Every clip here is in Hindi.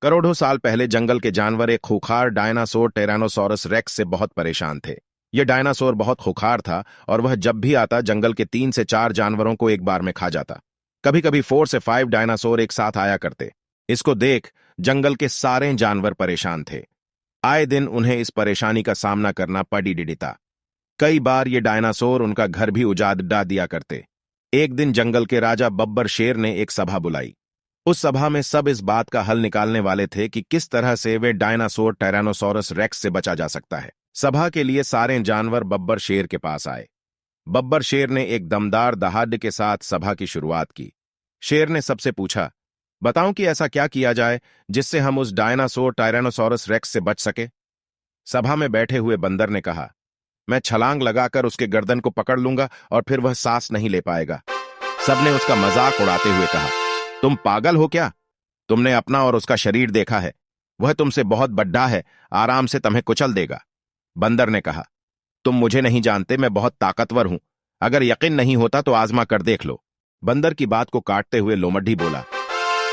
करोड़ों साल पहले जंगल के जानवर एक खूंखार डायनासोर टेरानोसॉरस रेक्स से बहुत परेशान थे। यह डायनासोर बहुत खूंखार था और वह जब भी आता जंगल के 3 से 4 जानवरों को एक बार में खा जाता। कभी कभी 4 से 5 डायनासोर एक साथ आया करते। इसको देख जंगल के सारे जानवर परेशान थे। आए दिन उन्हें इस परेशानी का सामना करना पड़ी डिडिता। कई बार ये डायनासोर उनका घर भी उजाड़ दिया करते। एक दिन जंगल के राजा बब्बर शेर ने एक सभा बुलाई। उस सभा में सब इस बात का हल निकालने वाले थे कि किस तरह से वे डायनासोर टायरानोसॉरस रेक्स से बचा जा सकता है। सभा के लिए सारे जानवर बब्बर शेर के पास आए। बब्बर शेर ने एक दमदार दहाड़ के साथ सभा की शुरुआत की। शेर ने सबसे पूछा, बताऊं कि ऐसा क्या किया जाए जिससे हम उस डायनासोर टायरानोसॉरस रेक्स से बच सके। सभा में बैठे हुए बंदर ने कहा, मैं छलांग लगाकर उसके गर्दन को पकड़ लूंगा और फिर वह सांस नहीं ले पाएगा। सबने उसका मजाक उड़ाते हुए कहा, तुम पागल हो क्या? तुमने अपना और उसका शरीर देखा है। वह तुमसे बहुत बड्ढा है, आराम से तुम्हें कुचल देगा। बंदर ने कहा, तुम मुझे नहीं जानते, मैं बहुत ताकतवर हूं। अगर यकीन नहीं होता तो आजमा कर देख लो। बंदर की बात को काटते हुए लोमड़ी बोला,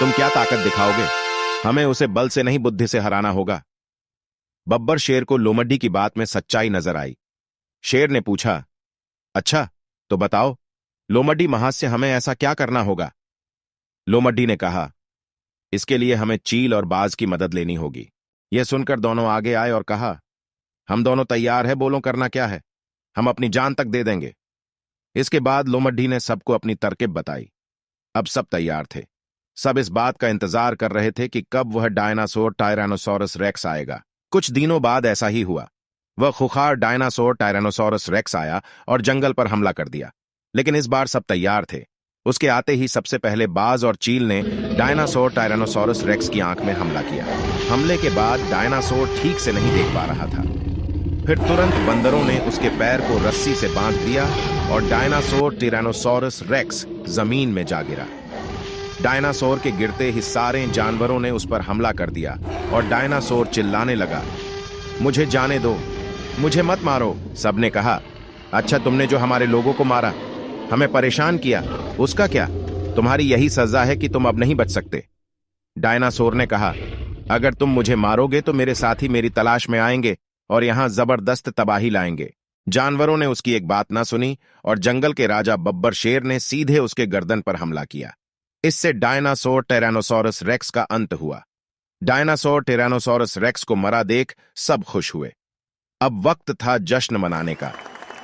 तुम क्या ताकत दिखाओगे? हमें उसे बल से नहीं बुद्धि से हराना होगा। बब्बर शेर को लोमड़ी की बात में सच्चाई नजर आई। शेर ने पूछा, अच्छा तो बताओ लोमड़ी महास्य, हमें ऐसा क्या करना होगा? लोमड़ी ने कहा, इसके लिए हमें चील और बाज की मदद लेनी होगी। यह सुनकर दोनों आगे आए और कहा, हम दोनों तैयार है, बोलो करना क्या है, हम अपनी जान तक दे देंगे। इसके बाद लोमड़ी ने सबको अपनी तरकीब बताई। अब सब तैयार थे। सब इस बात का इंतजार कर रहे थे कि कब वह डायनासोर टायरानोसॉरस रेक्स आएगा। कुछ दिनों बाद ऐसा ही हुआ। वह खुखार डायनासोर टायरानोसॉरस रेक्स आया और जंगल पर हमला कर दिया। लेकिन इस बार सब तैयार थे। उसके आते ही सबसे पहले बाज और चील ने डायनासोर टायरानोसॉरस रेक्स की आंख में हमला किया। हमले के बाद डायनासोर ठीक से नहीं देख पा रहा था। फिर तुरंत बंदरों ने उसके पैर को रस्सी से बांध दिया और डायनासोर टिरानोसॉरस रेक्स जमीन में जा गिरा। डायनासोर के गिरते ही सारे जानवरों ने उस पर हमला कर दिया और डायनासोर चिल्लाने लगा, मुझे जाने दो, मुझे मत मारो। सबने कहा, अच्छा तुमने जो हमारे लोगों को मारा, हमें परेशान किया, उसका क्या? तुम्हारी यही सजा है कि तुम अब नहीं बच सकते। डायनासोर ने कहा, अगर तुम मुझे मारोगे तो मेरे साथी मेरी तलाश में आएंगे और यहां जबरदस्त तबाही लाएंगे। जानवरों ने उसकी एक बात ना सुनी और जंगल के राजा बब्बर शेर ने सीधे उसके गर्दन पर हमला किया। इससे डायनासोर टेरानोसॉरस रेक्स का अंत हुआ। डायनासोर टेरानोसॉरस रेक्स को मरा देख सब खुश हुए। अब वक्त था जश्न मनाने का।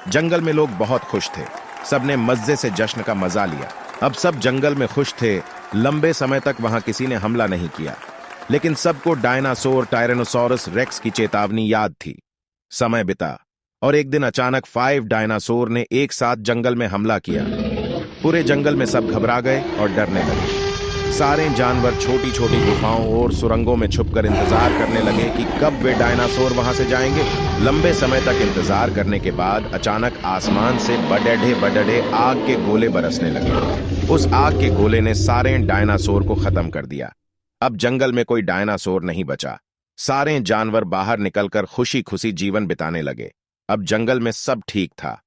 जंगल में लोग बहुत खुश थे। सबने मजे से जश्न का मजा लिया। अब सब जंगल में खुश थे। लंबे समय तक वहां किसी ने हमला नहीं किया, लेकिन सबको डायनासोर टायरानोसॉरस रेक्स की चेतावनी याद थी। समय बिता और एक दिन अचानक 5 डायनासोर ने एक साथ जंगल में हमला किया। पूरे जंगल में सब घबरा गए और डरने लगे। सारे जानवर छोटी छोटी गुफाओं और सुरंगों में छुपकर इंतजार करने लगे कि कब वे डायनासोर वहां से जाएंगे। लंबे समय तक इंतजार करने के बाद अचानक आसमान से बड़े आग के गोले बरसने लगे। उस आग के गोले ने सारे डायनासोर को खत्म कर दिया। अब जंगल में कोई डायनासोर नहीं बचा। सारे जानवर बाहर निकलकर खुशी खुशी जीवन बिताने लगे। अब जंगल में सब ठीक था।